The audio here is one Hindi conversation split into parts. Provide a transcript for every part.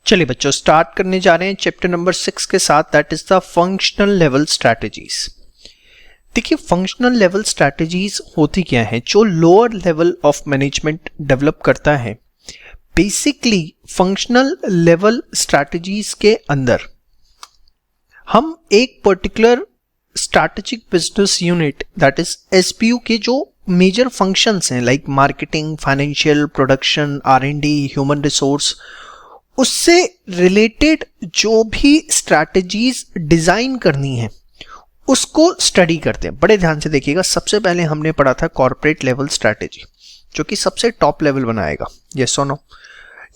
चलिए बच्चों, स्टार्ट करने जा रहे हैं चैप्टर नंबर 6 के साथ, that is the functional level strategies. देखिए, फंक्शनल लेवल स्ट्रैटेजीज होती क्या है? जो lower level of management develop करता है, बेसिकली फंक्शनल लेवल स्ट्रैटेजीज के अंदर हम एक particular strategic business unit that is SBU के जो मेजर फंक्शंस हैं like marketing, financial, production, R&D, human resource, उससे रिलेटेड जो भी स्ट्रैटेजीज डिजाइन करनी है उसको स्टडी करते हैं। बड़े ध्यान से देखिएगा, सबसे पहले हमने पढ़ा था कॉर्पोरेट लेवल स्ट्रैटेजी, जो कि सबसे टॉप लेवल बनाएगा। यस और नो?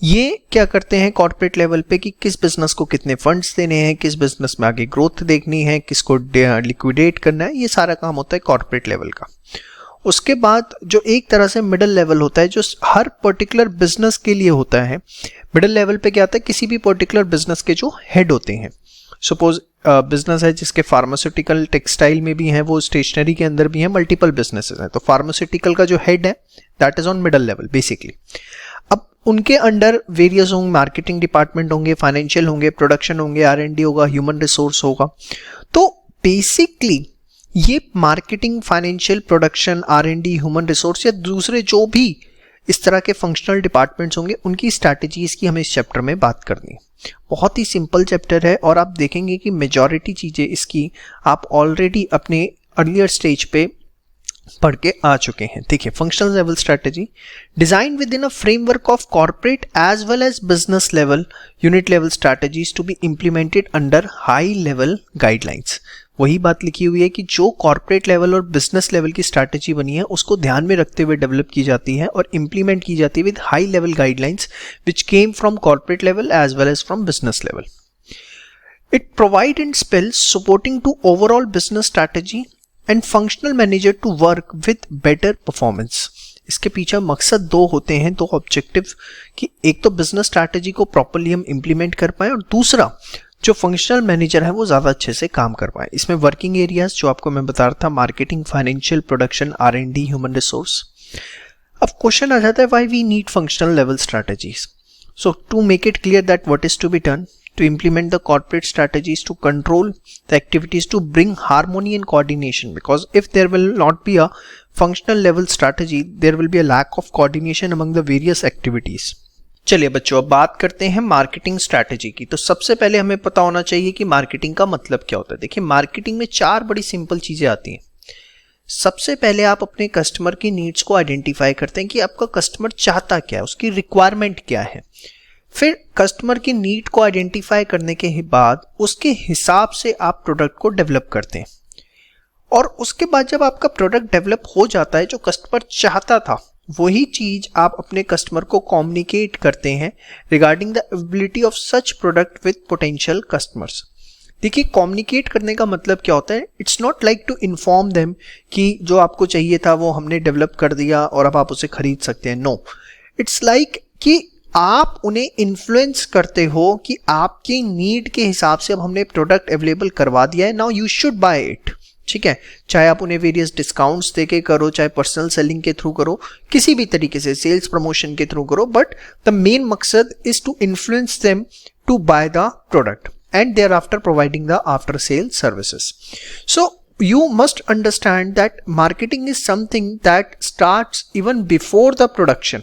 ये क्या करते हैं कॉर्पोरेट लेवल पे कि किस बिजनेस को कितने फंड्स देने हैं, किस बिजनेस में आगे ग्रोथ देखनी है, किसको लिक्विडेट करना है, ये सारा काम होता है कॉर्पोरेट लेवल का। उसके बाद जो एक तरह से मिडिल लेवल होता है, जो हर पर्टिकुलर बिजनेस के लिए होता है। मिडिल लेवल पे क्या आता है? किसी भी पर्टिकुलर बिजनेस के जो हेड होते हैं, सपोज बिजनेस है जिसके फार्मास्यूटिकल, टेक्सटाइल में भी हैं, वो स्टेशनरी के अंदर भी हैं, मल्टीपल बिजनेसेस हैं, तो फार्मास्यूटिकल का जो हेड है that is on middle level basically. अब उनके अंडर वेरियस होंगे, मार्केटिंग डिपार्टमेंट होंगे, फाइनेंशियल होंगे, प्रोडक्शन होंगे, R&D होगा, ह्यूमन रिसोर्स होगा। तो बेसिकली ये marketing, financial, production, R&D, human resource या दूसरे जो भी इस तरह के फंक्शनल डिपार्टमेंट्स होंगे, उनकी स्ट्रैटेजीज की हमें इस चैप्टर में बात करनी है। बहुत ही सिंपल चैप्टर है और आप देखेंगे कि मेजॉरिटी चीजें इसकी आप ऑलरेडी अपने अर्लियर स्टेज पे पढ़ के आ चुके हैं। देखिए, functional level strategy design within a framework of corporate as well as business level unit level strategies to be implemented under high level guidelines. वही बात लिखी हुई है कि जो कॉर्पोरेट लेवल और बिजनेस लेवल की स्ट्रैटेजी बनी है उसको ध्यान में रखते हुए डेवलप की जाती है और इंप्लीमेंट की जाती है with high level guidelines which came from corporate level as well as from business level. It provide and spells supporting to overall business strategy and functional manager to work with better performance. इसके पीछे मकसद दो होते हैं, दो ऑब्जेक्टिव, कि एक तो बिजनेस स्ट्रैटेजी को प्रॉपर्ली हम इंप्लीमेंट कर पाए और दूसरा जो फंक्शनल मैनेजर है वो ज्यादा अच्छे से काम कर पाए। इसमें वर्किंग एरियाज जो आपको मैं बता रहा था, marketing, financial, production, R&D, human resource. अब क्वेश्चन आ जाता है, why we need functional level strategies? So to make it clear that what is to be done to implement the corporate strategies to control the activities to bring harmony and coordination, because if there will not be a functional level strategy there will be a lack of coordination among the various activities. चलिए बच्चों, अब बात करते हैं मार्केटिंग स्ट्रैटेजी की। तो सबसे पहले हमें पता होना चाहिए कि मार्केटिंग का मतलब क्या होता है। देखिए, मार्केटिंग में चार बड़ी सिंपल चीजें आती हैं। सबसे पहले आप अपने कस्टमर की नीड्स को आइडेंटिफाई करते हैं कि आपका कस्टमर चाहता क्या है, उसकी रिक्वायरमेंट क्या है। फिर कस्टमर की नीड को आइडेंटिफाई करने के बाद उसके हिसाब से आप प्रोडक्ट को डेवलप करते हैं और उसके बाद जब आपका प्रोडक्ट डेवलप हो जाता है, जो कस्टमर चाहता था वही चीज आप अपने कस्टमर को कम्युनिकेट करते हैं regarding the ability of such product with potential customers. देखिए, कम्युनिकेट करने का मतलब क्या होता है? It's not like to inform them कि जो आपको चाहिए था वो हमने डेवलप कर दिया और अब आप उसे खरीद सकते हैं। नो, इट्स लाइक कि आप उन्हें इन्फ्लुएंस करते हो कि आपकी नीड के हिसाब से अब हमने प्रोडक्ट अवेलेबल करवा दिया है, now you should buy it. ठीक है, चाहे आप उन्हें वेरियस डिस्काउंट्स देके करो, चाहे पर्सनल सेलिंग के थ्रू करो, किसी भी तरीके से सेल्स प्रमोशन के थ्रू करो, बट द मेन मकसद is to influence them to buy the product and thereafter providing the after sale services. So you must understand that marketing is something that starts even before the production.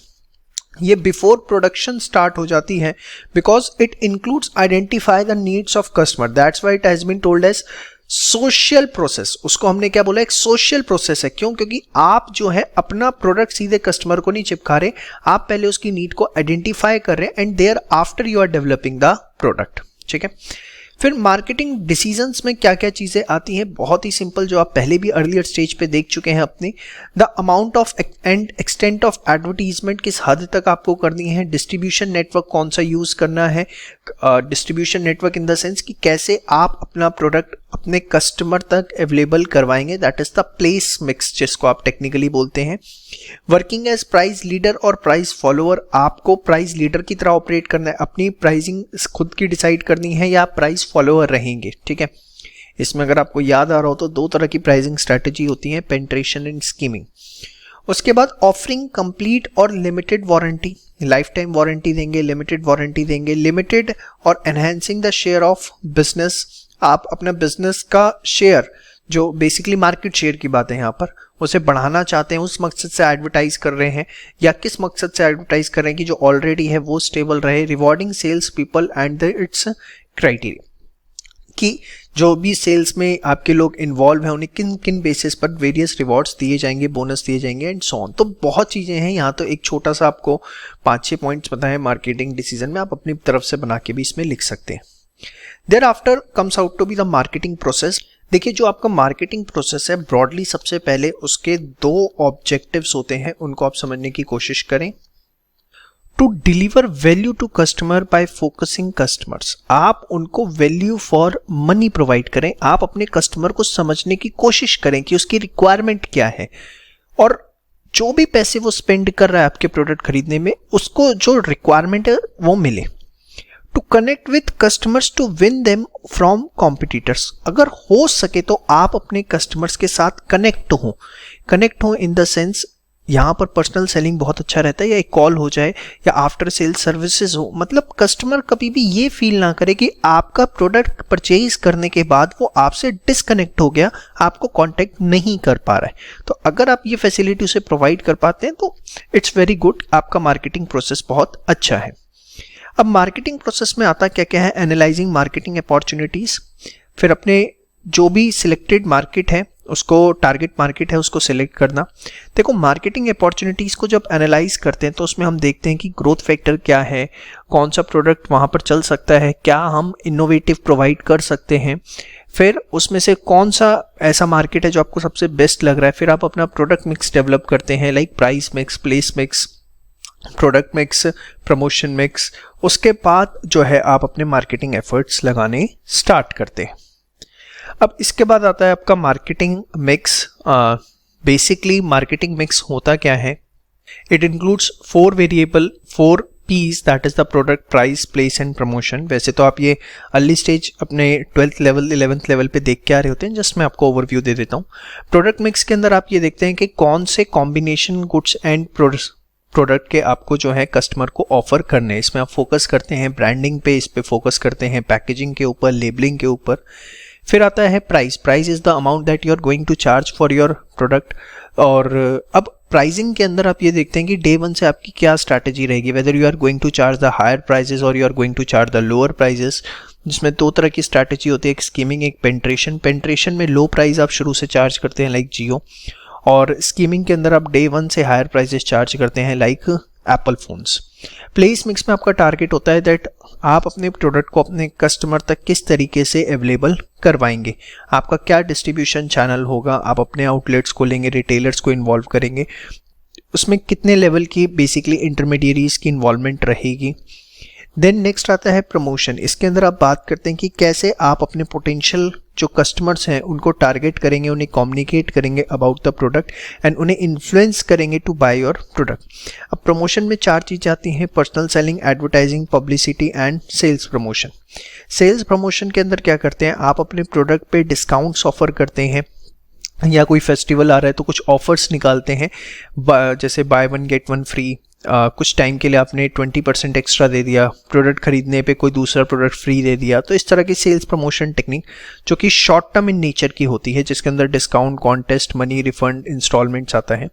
ये बिफोर प्रोडक्शन स्टार्ट हो जाती है because it includes identify the needs of customer. That's why it has been told as social process. उसको हमने क्या बोला? एक सोशल प्रोसेस है। क्यों? क्योंकि आप जो है अपना प्रोडक्ट सीधे कस्टमर को नहीं चिपका रहे, आप पहले उसकी नीड को आइडेंटिफाई कर रहे हैं and thereafter you are developing the product. ठीक है, फिर मार्केटिंग डिसीजंस में क्या क्या चीजें आती हैं? बहुत ही सिंपल, जो आप पहले भी अर्लियर स्टेज पे देख चुके हैं अपने, the amount of and extent of advertisement किस हद तक आपको करनी है, डिस्ट्रीब्यूशन नेटवर्क कौन सा यूज करना है, distribution network in the sense कि कैसे आप अपना प्रोडक्ट अपने कस्टमर तक अवेलेबल करवाएंगे, that is the place mix जिसको आप टेक्निकली बोलते हैं। वर्किंग एज प्राइस लीडर और प्राइस फॉलोअर, आपको प्राइस लीडर की तरह ऑपरेट करना है, अपनी प्राइसिंग खुद की डिसाइड करनी है या प्राइस फॉलोअर रहेंगे। ठीक है, इसमें अगर आपको याद आ रहा हो तो दो तरह की प्राइसिंग स्ट्रैटेजी होती है, पेनिट्रेशन एंड स्कीमिंग। उसके बाद ऑफरिंग कंप्लीट और limited warranty, life time warranty देंगे, लिमिटेड वारंटी देंगे, लिमिटेड और enhancing the share of business. आप अपना बिजनेस का शेयर, जो बेसिकली मार्केट शेयर की बात है यहाँ पर, उसे बढ़ाना चाहते हैं, उस मकसद से एडवर्टाइज कर रहे हैं, या किस मकसद से एडवर्टाइज कर रहे हैं कि जो ऑलरेडी है वो स्टेबल रहे। Rewarding sales people and its criteria, कि जो भी सेल्स में आपके लोग इन्वॉल्व हैं उन्हें किन किन बेसिस पर वेरियस रिवॉर्ड्स दिए जाएंगे, बोनस दिए जाएंगे एंड सो ऑन। तो बहुत चीज़ें हैं यहाँ, तो एक छोटा सा आपको 5-6 पॉइंट्स पता है मार्केटिंग डिसीजन में, आप अपनी तरफ से बना के भी इसमें लिख सकते हैं। There after comes out to be the marketing process. देखिए जो आपका मार्केटिंग प्रोसेस है, ब्रॉडली सबसे पहले उसके 2 ऑब्जेक्टिव्स होते हैं, उनको आप समझने की कोशिश करें। To deliver value to customer by focusing customers, आप उनको वैल्यू फॉर मनी प्रोवाइड करें, आप अपने कस्टमर को समझने की कोशिश करें कि उसकी रिक्वायरमेंट क्या है, और जो भी पैसे वो स्पेंड कर रहा है आपके प्रोडक्ट खरीदने में, उसको जो रिक्वायरमेंट है वो मिले। To connect with customers to win them from competitors, अगर हो सके तो आप अपने कस्टमर्स के साथ कनेक्ट हो इन द सेंस, यहाँ पर पर्सनल सेलिंग बहुत अच्छा रहता है, या एक कॉल हो जाए या आफ्टर सेल सर्विसेज हो, मतलब कस्टमर कभी भी ये फील ना करे कि आपका प्रोडक्ट परचेज करने के बाद वो आपसे डिस्कनेक्ट हो गया, आपको कांटेक्ट नहीं कर पा रहा है। तो अगर आप ये फैसिलिटी उसे प्रोवाइड कर पाते हैं तो इट्स वेरी गुड, आपका मार्केटिंग प्रोसेस बहुत अच्छा है। अब मार्केटिंग प्रोसेस में आता क्या क्या है, एनालाइजिंग मार्केटिंग अपॉर्चुनिटीज, फिर अपने जो भी सिलेक्टेड मार्केट है उसको, टारगेट मार्केट है उसको सिलेक्ट करना। देखो मार्केटिंग अपॉर्चुनिटीज को जब एनालाइज करते हैं तो उसमें हम देखते हैं कि ग्रोथ फैक्टर क्या है, कौन सा प्रोडक्ट वहाँ पर चल सकता है, क्या हम इनोवेटिव प्रोवाइड कर सकते हैं, फिर उसमें से कौन सा ऐसा मार्केट है जो आपको सबसे बेस्ट लग रहा है, फिर आप अपना प्रोडक्ट मिक्स डेवलप करते हैं, like price mix, place mix, product mix, promotion mix. उसके बाद जो है आप अपने मार्केटिंग एफर्ट्स लगाने स्टार्ट करते हैं। अब इसके बाद आता है आपका marketing mix. Basically marketing mix होता क्या है, it includes 4 variable, 4 P's, that is the product, price, place and promotion. वैसे तो आप ये अर्ली स्टेज अपने 12th लेवल 11th लेवल पे देख के आ रहे होते हैं, जस्ट मैं आपको ओवरव्यू दे देता हूँ। प्रोडक्ट मिक्स के अंदर आप ये देखते हैं कि कौन से कॉम्बिनेशन गुड्स एंड प्रोडक्ट के आपको जो है कस्टमर को ऑफर करने हैं। इसमें आप फोकस करते हैं ब्रांडिंग पे, इस पे फोकस करते हैं पैकेजिंग के ऊपर, लेबलिंग के ऊपर। फिर आता है price. Price is the amount that you are going to charge for your product. और अब प्राइसिंग के अंदर आप ये देखते हैं कि डे 1 से आपकी क्या स्ट्रैटेजी रहेगी, whether you are going to charge the higher prices और you are going to charge the lower prices, जिसमें 2 तरह की स्ट्रैटेजी होती है, एक स्कीमिंग, एक पेंट्रेशन। पेंट्रेशन में लो प्राइस आप शुरू से चार्ज करते हैं लाइक जियो, और स्कीमिंग के अंदर आप डे 1 से हायर प्राइजेस चार्ज करते हैं like Apple phones. Place mix में आपका टारगेट होता है दैट आप अपने प्रोडक्ट को अपने कस्टमर तक किस तरीके से अवेलेबल करवाएंगे, आपका क्या डिस्ट्रीब्यूशन चैनल होगा, आप अपने आउटलेट्स को लेंगे, रिटेलर्स को इन्वॉल्व करेंगे, उसमें कितने लेवल की बेसिकली इंटरमीडियरीज की इन्वॉल्वमेंट रहेगी। देन नेक्स्ट आता है प्रमोशन। इसके अंदर आप बात करते हैं कि कैसे आप अपने पोटेंशियल जो कस्टमर्स हैं उनको टारगेट करेंगे, उन्हें कम्युनिकेट करेंगे अबाउट द प्रोडक्ट एंड उन्हें इन्फ्लुएंस करेंगे टू बाय योर प्रोडक्ट। अब प्रमोशन में 4 चीज़ें आती हैं, personal selling, advertising, publicity and sales promotion. Sales promotion के अंदर क्या करते हैं, आप अपने प्रोडक्ट पे डिस्काउंट्स ऑफर करते हैं, या कोई फेस्टिवल आ रहा है तो कुछ ऑफर्स निकालते हैं, जैसे बाय 1 गेट 1 फ्री। कुछ टाइम के लिए आपने 20% एक्स्ट्रा दे दिया, प्रोडक्ट खरीदने पे कोई दूसरा प्रोडक्ट फ्री दे दिया। तो इस तरह की सेल्स प्रमोशन टेक्निक जो कि शॉर्ट टर्म इन नेचर की होती है, जिसके अंदर discount, contest, money refund, installments आता है।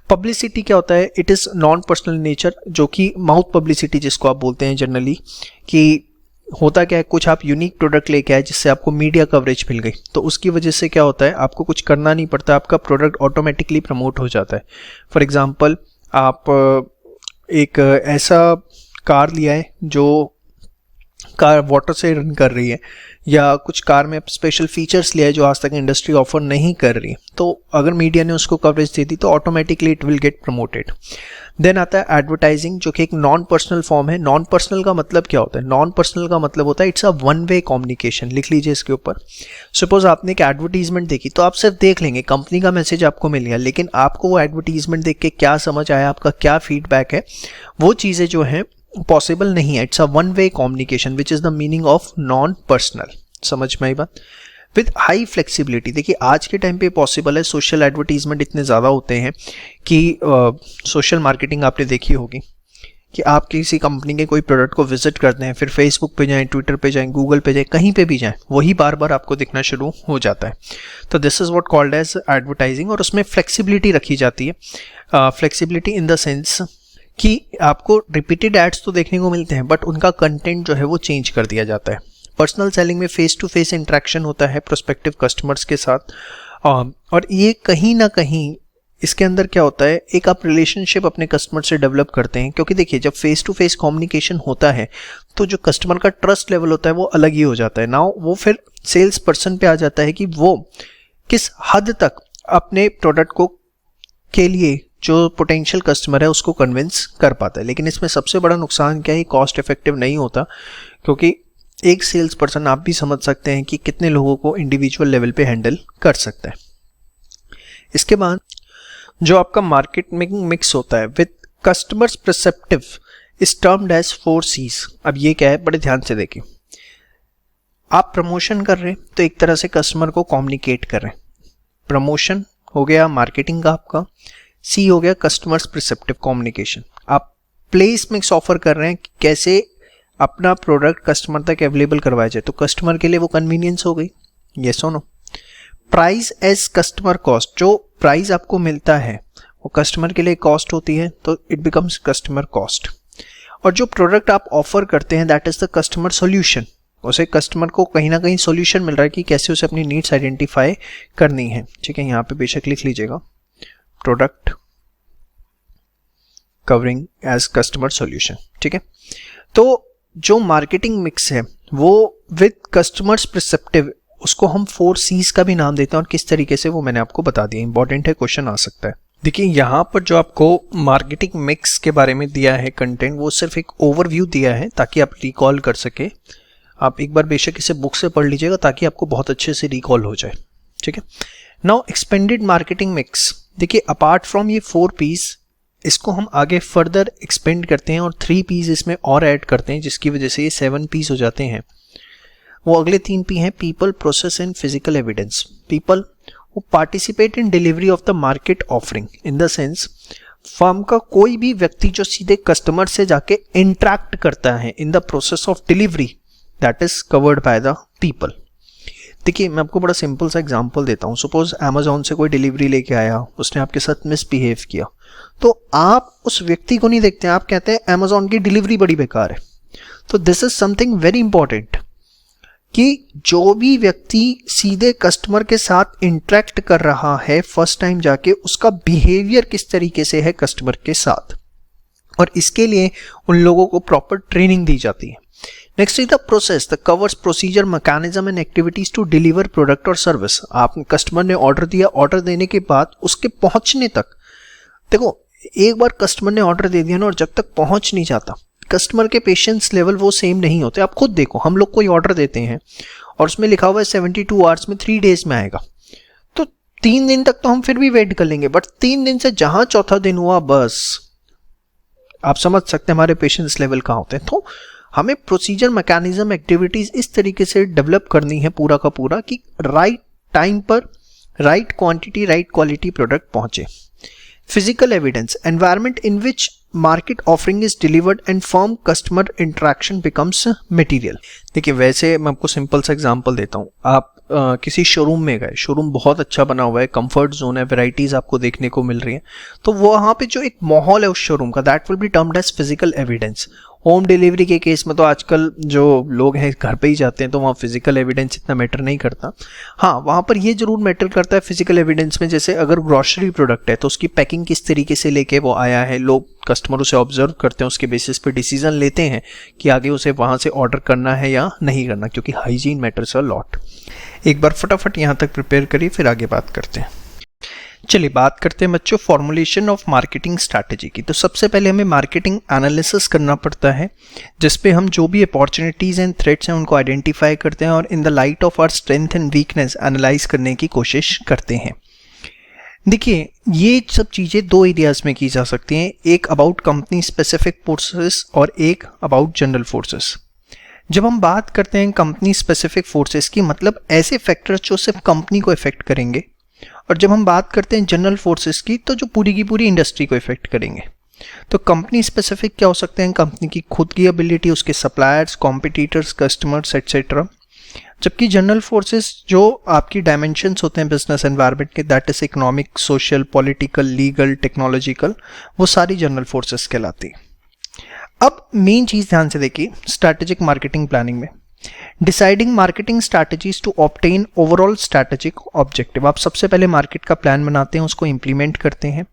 पब्लिसिटी क्या होता है, it is non personal nature, जो कि माउथ पब्लिसिटी जिसको आप बोलते हैं जनरली, कि होता क्या है, कुछ आप यूनिक प्रोडक्ट लेके आए जिससे आपको मीडिया कवरेज मिल गई, तो उसकी वजह से क्या होता है, आपको कुछ करना नहीं पड़ता, आपका प्रोडक्ट ऑटोमेटिकली प्रमोट हो जाता है। फॉर एग्जांपल आप एक ऐसा कार लिया है जो कार वाटर से रन कर रही है, या कुछ कार में स्पेशल फीचर्स लिया है जो आज तक इंडस्ट्री ऑफर नहीं कर रही है, तो अगर मीडिया ने उसको कवरेज दे दी तो automatically it will get promoted. Then आता है एडवर्टाइजिंग, जो कि एक नॉन पर्सनल फॉर्म है। नॉन पर्सनल का मतलब क्या होता है, नॉन पर्सनल का मतलब होता है इट्स अ 1 वे कम्युनिकेशन। लिख लीजिए इसके ऊपर। सपोज आपने एक एडवर्टीजमेंट देखी तो आप सिर्फ देख लेंगे, कंपनी का मैसेज आपको मिल गया, लेकिन आपको वो एडवर्टीजमेंट देख के क्या समझ आया, आपका क्या फीडबैक है, वो चीज़ें जो है पॉसिबल नहीं है। It's a 1 way communication which is the meaning of non personal. समझ में आई बात। विद हाई फ्लेक्सिबिलिटी, देखिए आज के टाइम पे पॉसिबल है, सोशल एडवर्टीजमेंट इतने ज़्यादा होते हैं कि सोशल मार्केटिंग आपने देखी होगी कि आप किसी कंपनी के कोई प्रोडक्ट को विजिट करते हैं, फिर फेसबुक पे जाएं, ट्विटर पे जाएं, गूगल पे जाएं, कहीं पे भी जाएं, वही बार बार आपको दिखना शुरू हो जाता है। तो this is what called as advertising. और उसमें फ्लेक्सिबिलिटी रखी जाती है, फ्लेक्सिबिलिटी इन द सेंस कि आपको रिपीटेड एड्स तो देखने को मिलते हैं बट उनका कंटेंट जो है वो चेंज कर दिया जाता है। पर्सनल सेलिंग में फेस टू फेस इंटरेक्शन होता है प्रोस्पेक्टिव कस्टमर्स के साथ, और ये कहीं ना कहीं इसके अंदर क्या होता है, एक आप रिलेशनशिप अपने कस्टमर से डेवलप करते हैं। क्योंकि देखिए, जब फेस टू फेस कम्युनिकेशन होता है तो जो कस्टमर का ट्रस्ट लेवल होता है वो अलग ही हो जाता है। नाउ वो फिर सेल्स पर्सन पे आ जाता है कि वो किस हद तक अपने प्रोडक्ट को के लिए जो पोटेंशियल कस्टमर है उसको कन्विंस कर पाता है। लेकिन इसमें सबसे बड़ा नुकसान क्या है, कॉस्ट इफेक्टिव नहीं होता, क्योंकि एक सेल्स पर्सन आप भी समझ सकते हैं कि कितने लोगों को इंडिविजुअल लेवल पे हैंडल कर सकता है। इसके बाद जो आपका मार्केटिंग मिक्स होता है with customers perceptive is termed as 4 C's। अब ये क्या है, बड़े ध्यान से देखिए। आप प्रमोशन कर रहे हैं तो एक तरह से कस्टमर को कम्युनिकेट कर रहे हैं, प्रमोशन हो गया मार्केटिंग का आपका। सी हो गया कस्टमर्स परसेप्टिव कम्युनिकेशन। आप प्लेस मिक्स ऑफर कर रहे हैं कि कैसे अपना प्रोडक्ट कस्टमर तक अवेलेबल करवाया जाए, तो कस्टमर के लिए वो कन्वीनियंस हो गई, येस और no. Price as customer cost, जो प्राइस आपको मिलता है वो कस्टमर के लिए कॉस्ट होती है, तो इट बिकम्स कस्टमर कॉस्ट। और जो प्रोडक्ट आप ऑफर करते हैं that is the customer solution, उसे कस्टमर को कहीं ना कहीं सॉल्यूशन मिल रहा है कि कैसे उसे अपनी नीड्स आइडेंटिफाई करनी है। ठीक है, यहाँ पे बेशक लिख लीजिएगा product covering as customer solution. ठीक है, तो जो मार्केटिंग मिक्स है वो विद कस्टमर्स परसेप्टिव, उसको हम 4 C's का भी नाम देते हैं। और किस तरीके से वो मैंने आपको बता दिया, इंपॉर्टेंट है, क्वेश्चन आ सकता है। देखिए, यहाँ पर जो आपको मार्केटिंग मिक्स के बारे में दिया है कंटेंट, वो सिर्फ एक ओवरव्यू दिया है ताकि आप रिकॉल कर सके। आप एक बार बेशक इसे बुक से पढ़ लीजिएगा ताकि आपको बहुत अच्छे से रिकॉल हो जाए। ठीक है, नाउ एक्सपेंडेड मार्केटिंग मिक्स। देखिए, अपार्ट फ्रॉम ये 4 P's, इसको हम आगे फर्दर एक्सपेंड करते हैं और 3 P's इसमें और ऐड करते हैं, जिसकी वजह से ये 7 P's हो जाते हैं। वो अगले 3 P हैं, people, process and physical evidence. People वो participate in delivery of the market offering, in the sense firm का कोई भी व्यक्ति जो सीधे कस्टमर से जाके इंटरेक्ट करता है in the process of delivery, that is covered by the people. देखिए, मैं आपको बड़ा सिंपल सा एग्जांपल देता हूँ। सपोज अमेजोन से कोई डिलीवरी लेके आया, उसने आपके साथ मिसबिहेव किया, तो आप उस व्यक्ति को नहीं देखते हैं, आप कहते हैं अमेजोन की डिलीवरी बड़ी बेकार है। तो this is something very important कि जो भी व्यक्ति सीधे कस्टमर के साथ इंटरेक्ट कर रहा है फर्स्ट टाइम जाके, उसका बिहेवियर किस तरीके से है कस्टमर के साथ, और इसके लिए उन लोगों को प्रॉपर ट्रेनिंग दी जाती है। Next is the process, the covers procedure, mechanism and activities to deliver product और सर्विस। आप कस्टमर ने ऑर्डर दिया, ऑर्डर देने के बाद उसके पहुंचने तक, देखो एक बार कस्टमर ने ऑर्डर दे दिया ना, और जब तक पहुंच नहीं जाता, कस्टमर के पेशेंस लेवल वो सेम नहीं होते। आप खुद देखो, हम लोग कोई ऑर्डर देते हैं और उसमें लिखा हुआ है 72 आवर्स में, 3 डेज में आएगा, तो 3 दिन तक तो हम फिर भी वेट कर लेंगे, बट 3 दिन से जहां चौथा दिन हुआ, बस आप समझ सकते हैं हमारे पेशेंस लेवल कहाँ होते हैं। तो हमें प्रोसीजर, मैकेनिज्म, एक्टिविटीज इस तरीके से डेवलप करनी है पूरा का पूरा कि राइट टाइम पर right quantity, right quality product पहुंचे। Physical evidence, environment in which market offering is delivered and firm customer interaction becomes material. देखिए, वैसे मैं आपको सिंपल सा एग्जांपल देता हूँ। आप किसी शोरूम में गए, शोरूम बहुत अच्छा बना हुआ है, कंफर्ट जोन है, वैरायटीज आपको देखने को मिल रही हैं, तो वहाँ पे जो एक माहौल है उस शोरूम का, that will be termed as physical evidence. Home delivery के केस में तो आजकल जो लोग हैं घर पे ही जाते हैं, तो वहाँ फिजिकल एविडेंस इतना मैटर नहीं करता। हाँ, वहाँ पर ये जरूर मैटर करता है फिजिकल एविडेंस में, जैसे अगर ग्रॉसरी प्रोडक्ट है तो उसकी पैकिंग किस तरीके से लेके वो आया है, लोग कस्टमर उसे ऑब्जर्व करते हैं, उसके बेसिस पे डिसीजन लेते हैं कि आगे उसे वहाँ से ऑर्डर करना है या नहीं करना, क्योंकि हाइजीन मैटर्स अ लॉट। एक बार फटाफट यहाँ तक प्रिपेयर करिए, फिर आगे बात करते हैं। चलिए बात करते हैं बच्चों फॉर्मुलेशन ऑफ मार्केटिंग स्ट्रैटेजी की। तो सबसे पहले हमें मार्केटिंग एनालिसिस करना पड़ता है, जिसपे हम जो भी अपॉर्चुनिटीज एंड थ्रेट्स हैं उनको आइडेंटिफाई करते हैं और in the light of our strength and weakness analyze करने की कोशिश करते हैं। देखिए, ये सब चीज़ें 2 एरियाज में की जा सकती हैं, एक अबाउट कंपनी स्पेसिफिक फोर्सेस और एक अबाउट जनरल फोर्सेस। जब हम बात करते हैं कंपनी स्पेसिफिक फोर्सेस की, मतलब ऐसे फैक्टर्स जो सिर्फ कंपनी को इफेक्ट करेंगे, और जब हम बात करते हैं जनरल फोर्सेस की, तो जो पूरी की पूरी इंडस्ट्री को इफेक्ट करेंगे। तो कंपनी स्पेसिफिक क्या हो सकते हैं? कंपनी की खुद की एबिलिटी, उसके सप्लायर्स, कॉम्पिटिटर्स, कस्टमर्स एटसेट्रा। जबकि जनरल फोर्सेस जो आपकी डायमेंशंस होते हैं बिजनेस एनवायरनमेंट के, that is economic, social, political, legal, technological, वो सारी जनरल फोर्सेस कहलाती है। अब मेन चीज ध्यान से देखिए स्ट्रैटेजिक मार्केटिंग प्लानिंग में, deciding marketing strategies to obtain overall strategic objective. आप सबसे पहले मार्केट का प्लान बनाते हैं, उसको इंप्लीमेंट करते हैं,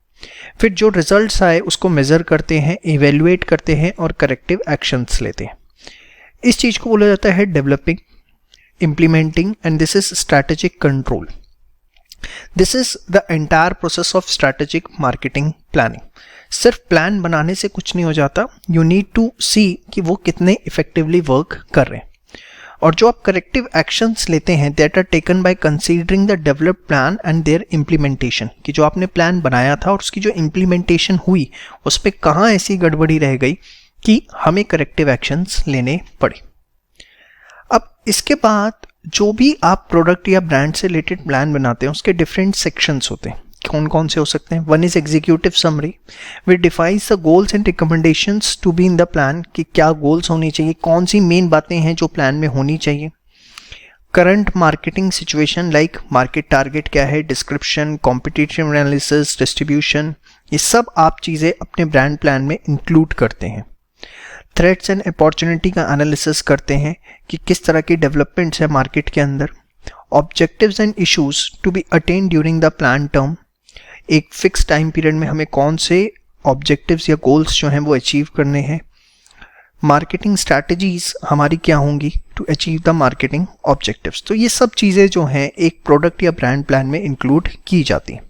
फिर जो रिजल्ट्स आए उसको मेजर करते हैं, इवेल्युएट करते हैं और करेक्टिव एक्शंस लेते हैं। इस चीज को बोला जाता है developing, implementing, and this is strategic control. This is the entire process of strategic marketing planning. सिर्फ प्लान बनाने से कुछ नहीं हो जाता, you need to see कि वो कितने effectively work कर रहे हैं। और जो आप करेक्टिव एक्शंस लेते हैं that are taken by considering the developed plan and their implementation, कि जो आपने प्लान बनाया था और उसकी जो implementation हुई उस पर कहाँ ऐसी गड़बड़ी रह गई कि हमें करेक्टिव एक्शंस लेने पड़े। अब इसके बाद जो भी आप प्रोडक्ट या ब्रांड से रिलेटेड प्लान बनाते हैं उसके डिफरेंट सेक्शंस होते हैं। कौन कौन से हो सकते हैं? One is executive summary, which defines the goals and recommendations to be in the plan, कि क्या गोल्स होनी चाहिए, कौन सी मेन बातें हैं जो प्लान में होनी चाहिए। Current marketing situation like market target क्या है, डिस्क्रिप्शन, कॉम्पिटिटिव एनालिसिस, डिस्ट्रीब्यूशन, ये सब आप चीज़ें अपने ब्रांड प्लान में इंक्लूड करते हैं। थ्रेट्स एंड अपॉर्चुनिटी का एनालिसिस करते हैं कि किस तरह की डेवलपमेंट्स है मार्केट के अंदर। Objectives and issues to be attain during the plan term, एक फिक्स टाइम पीरियड में हमें कौन से ऑब्जेक्टिव्स या गोल्स जो हैं वो अचीव करने हैं। मार्केटिंग स्ट्रैटेजीज हमारी क्या होंगी to achieve the marketing objectives. तो ये सब चीज़ें जो हैं एक प्रोडक्ट या ब्रांड प्लान में इंक्लूड की जाती हैं।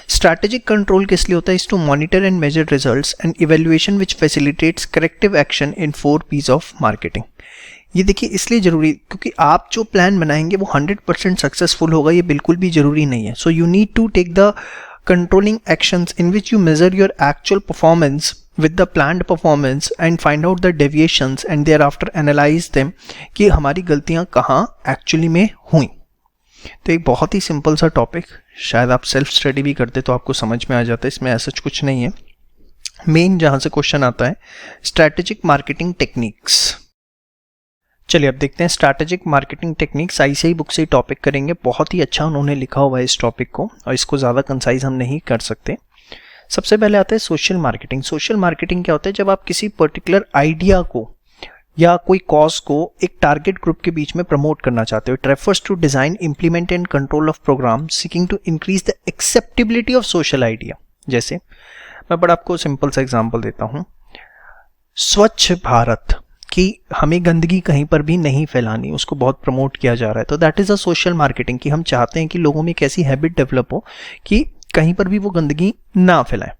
स्ट्रैटेजिक कंट्रोल किस लिए होता है? Is to monitor and measure results and evaluation which facilitates corrective action in 4 P's of marketing. ये देखिए इसलिए जरूरी क्योंकि आप जो प्लान बनाएंगे वो 100% सक्सेसफुल होगा, ये बिल्कुल भी जरूरी नहीं है। So you need to take the controlling actions in which you measure your actual performance with the planned performance and find out the deviations and thereafter analyze them कि हमारी गलतियां कहाँ एक्चुअली में हुई। तो एक बहुत ही सिंपल सा टॉपिक, शायद आप सेल्फ स्टडी भी करते तो आपको समझ में आ जाता है, इसमें ऐसा कुछ नहीं है। मेन जहाँ से क्वेश्चन आता है स्ट्रैटेजिक मार्केटिंग टेक्निक्स। चलिए अब देखते हैं strategic marketing techniques. ICI book से टॉपिक करेंगे, बहुत ही अच्छा उन्होंने लिखा हुआ है इस टॉपिक को और इसको ज़्यादा कंसाइज हम नहीं कर सकते। सबसे पहले आता है सोशल मार्केटिंग। सोशल मार्केटिंग क्या होता है? जब आप किसी पर्टिकुलर आइडिया को या कोई कॉज को एक टारगेट ग्रुप के बीच में प्रमोट करना चाहते हो। It refers to design, implement and control of program seeking to increase the acceptability of social idea. जैसे मैं बड़ा आपको सिंपल सा एग्जांपल देता हूँ, स्वच्छ भारत कि हमें गंदगी कहीं पर भी नहीं फैलानी, उसको बहुत प्रमोट किया जा रहा है। तो that is a social marketing कि हम चाहते हैं कि लोगों में एक ऐसी हैबिट डेवलप हो कि कहीं पर भी वो गंदगी ना फैलाए।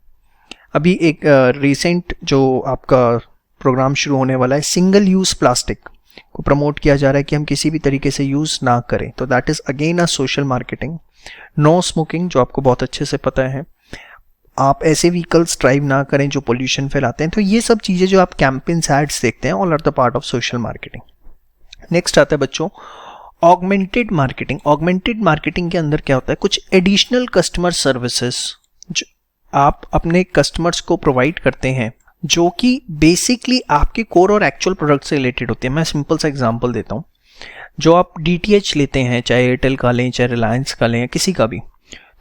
अभी एक रिसेंट जो आपका प्रोग्राम शुरू होने वाला है, सिंगल यूज प्लास्टिक को प्रमोट किया जा रहा है कि हम किसी भी तरीके से यूज ना करें। तो that is again a social marketing. No smoking, जो आपको बहुत अच्छे से पता है, आप ऐसे व्हीकल्स ड्राइव ना करें जो पोल्यूशन फैलाते हैं। तो ये सब चीजें जो आप कैंपेन्स एड्स देखते हैं, all are the part of social marketing. Next आता है बच्चों ऑगमेंटेड मार्केटिंग। ऑगमेंटेड मार्केटिंग के अंदर क्या होता है? कुछ एडिशनल कस्टमर सर्विसेज जो आप अपने कस्टमर्स को प्रोवाइड करते हैं जो कि बेसिकली आपके कोर और एक्चुअल प्रोडक्ट से रिलेटेड होते हैं। मैं सिंपल सा एग्जांपल देता हूँ, जो आप DTH लेते हैं, चाहे एयरटेल का लें, चाहे रिलायंस का लें, या किसी का भी,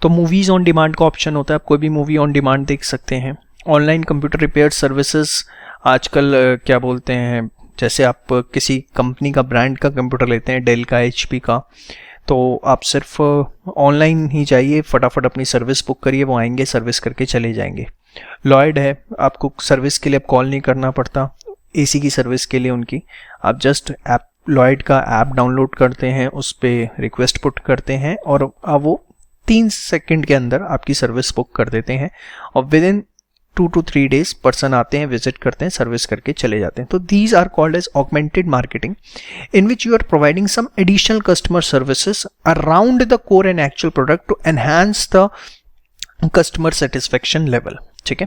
तो मूवीज़ ऑन डिमांड का ऑप्शन होता है, आप कोई भी मूवी ऑन डिमांड देख सकते हैं। ऑनलाइन कंप्यूटर रिपेयर सर्विसेज आजकल क्या बोलते हैं, जैसे आप किसी कंपनी का ब्रांड का कंप्यूटर लेते हैं, डेल का, HP का, तो आप सिर्फ ऑनलाइन ही जाइए, फटाफट अपनी सर्विस बुक करिए, वो आएंगे, सर्विस करके चले जाएंगे। लॉयड है, आपको सर्विस के लिए अब कॉल नहीं करना पड़ता, AC की सर्विस के लिए उनकी आप जस्ट ऐप लॉयड का ऐप डाउनलोड करते हैं, उस पर रिक्वेस्ट पुट करते हैं और अब वो 3 सेकंड के अंदर आपकी सर्विस बुक कर देते हैं और with in 2 to 3 days person आते हैं, विजिट करते हैं, सर्विस करके चले जाते हैं। तो these are called as augmented marketing in which you are providing some additional customer services around the core and actual product to enhance the customer satisfaction level. ठीक है,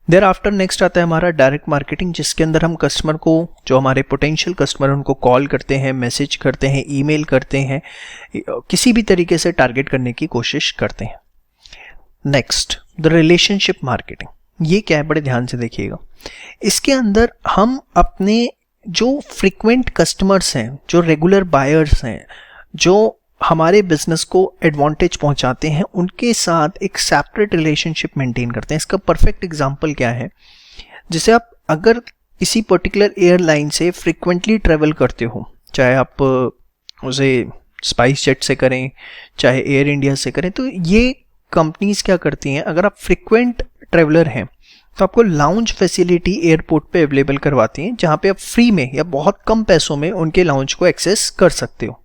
देयर आफ्टर नेक्स्ट आता है हमारा डायरेक्ट मार्केटिंग, जिसके अंदर हम कस्टमर को, जो हमारे पोटेंशियल कस्टमर उनको कॉल करते हैं, मैसेज करते हैं, ईमेल करते हैं, किसी भी तरीके से टारगेट करने की कोशिश करते हैं। Next the relationship marketing. ये क्या है, बड़े ध्यान से देखिएगा। इसके अंदर हम अपने जो फ्रीक्वेंट कस्टमर्स हैं, जो रेगुलर बायर्स हैं, जो हमारे बिजनेस को एडवांटेज पहुंचाते हैं, उनके साथ एक सेपरेट रिलेशनशिप मेंटेन करते हैं। इसका परफेक्ट एग्जांपल क्या है, जैसे आप अगर किसी पर्टिकुलर एयरलाइन से फ्रीक्वेंटली ट्रेवल करते हो, चाहे आप उसे स्पाइस जेट से करें, चाहे एयर इंडिया से करें, तो ये कंपनीज क्या करती हैं, अगर आप फ्रीक्वेंट ट्रेवलर हैं तो आपको लाउंज फैसिलिटी एयरपोर्ट पे अवेलेबल करवाती हैं, जहाँ पे आप फ्री में या बहुत कम पैसों में उनके लाउंज को एक्सेस कर सकते हो।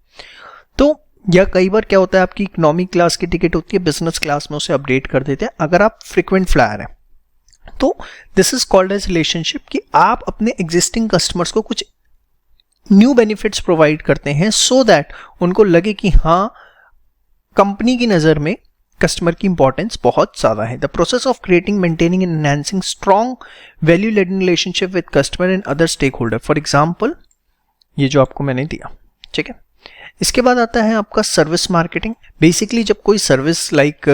तो या कई बार क्या होता है, आपकी इकोनॉमी क्लास की टिकट होती है, बिजनेस क्लास में उसे अपडेट कर देते हैं अगर आप फ्रीक्वेंट फ्लायर हैं। तो this is called as relationship, कि आप अपने एग्जिस्टिंग कस्टमर्स को कुछ न्यू बेनिफिट्स प्रोवाइड करते हैं सो दैट उनको लगे कि हाँ, कंपनी की नज़र में कस्टमर की इंपॉर्टेंस बहुत ज़्यादा है। The process of creating, maintaining and enhancing strong value leading relationship with customer and other stakeholder. For example ये जो आपको मैंने दिया, ठीक है। इसके बाद आता है आपका सर्विस मार्केटिंग। बेसिकली जब कोई सर्विस लाइक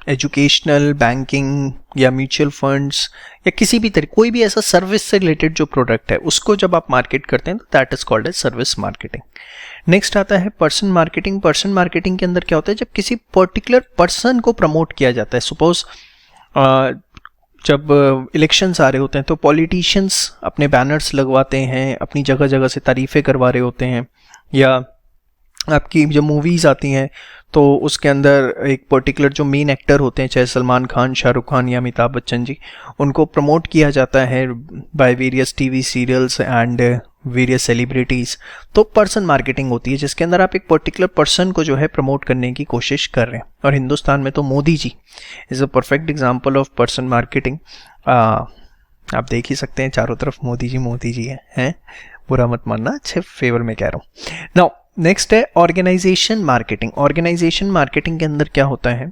एजुकेशनल, बैंकिंग या म्यूचुअल फंड्स या किसी भी तरह कोई भी ऐसा सर्विस से रिलेटेड जो प्रोडक्ट है, उसको जब आप मार्केट करते हैं तो that is called as service marketing. Next आता है पर्सन मार्केटिंग। पर्सन मार्केटिंग के अंदर क्या होता है, जब किसी पर्टिकुलर पर्सन को प्रमोट किया जाता है। सपोज जब इलेक्शंस आ रहे होते हैं तो पॉलिटिशियंस अपने बैनर्स लगवाते हैं, अपनी जगह जगह से तारीफ़ें करवा रहे होते हैं, या आपकी जब मूवीज़ आती हैं तो उसके अंदर एक पर्टिकुलर जो मेन एक्टर होते हैं, चाहे सलमान खान, शाहरुख खान या अमिताभ बच्चन जी, उनको प्रमोट किया जाता है by various TV serials and various celebrities. तो पर्सन मार्केटिंग होती है, जिसके अंदर आप एक पर्टिकुलर पर्सन को जो है प्रमोट करने की कोशिश कर रहे हैं। और हिंदुस्तान में तो Modi ji is a perfect example of person marketing. आप देख ही सकते हैं चारों तरफ मोदी जी हैं, बुरा मत मानना, अच्छे फेवर में कह रहा हूँ। नाउ नेक्स्ट है ऑर्गेनाइजेशन मार्केटिंग। ऑर्गेनाइजेशन मार्केटिंग के अंदर क्या होता है,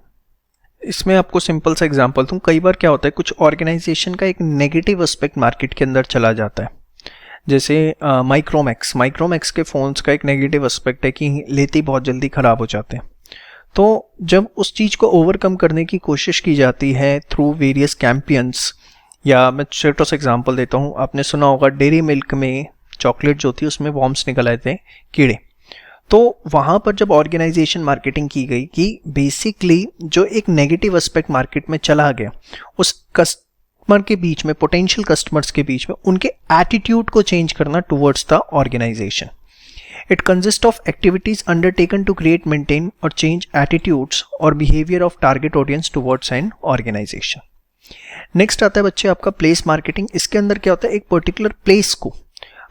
इसमें आपको सिंपल सा एग्जांपल दूं। कई बार क्या होता है, कुछ ऑर्गेनाइजेशन का एक नेगेटिव एस्पेक्ट मार्केट के अंदर चला जाता है। जैसे माइक्रोमैक्स के फ़ोन्स का एक नेगेटिव एस्पेक्ट है कि लेते ही बहुत जल्दी ख़राब हो जाते हैं। तो जब उस चीज़ को ओवरकम करने की कोशिश की जाती है थ्रू वेरियस कैंपियंस, या मैं छोटा सा एग्जाम्पल देता हूँ, आपने सुना होगा डेयरी मिल्क में चॉकलेट जो थी उसमें वॉर्म्स निकल आए थे, कीड़े। तो वहाँ पर जब ऑर्गेनाइजेशन मार्केटिंग की गई कि बेसिकली जो एक नेगेटिव एस्पेक्ट मार्केट में चला गया, उस कस्टमर के बीच में, पोटेंशियल कस्टमर्स के बीच में उनके एटीट्यूड को चेंज करना towards the organization. It consist of activities undertaken to create, maintain और चेंज एटीट्यूड्स और behaviour of target audience towards an organization. Next आता है बच्चे आपका प्लेस मार्केटिंग। इसके अंदर क्या होता है, एक पर्टिकुलर प्लेस को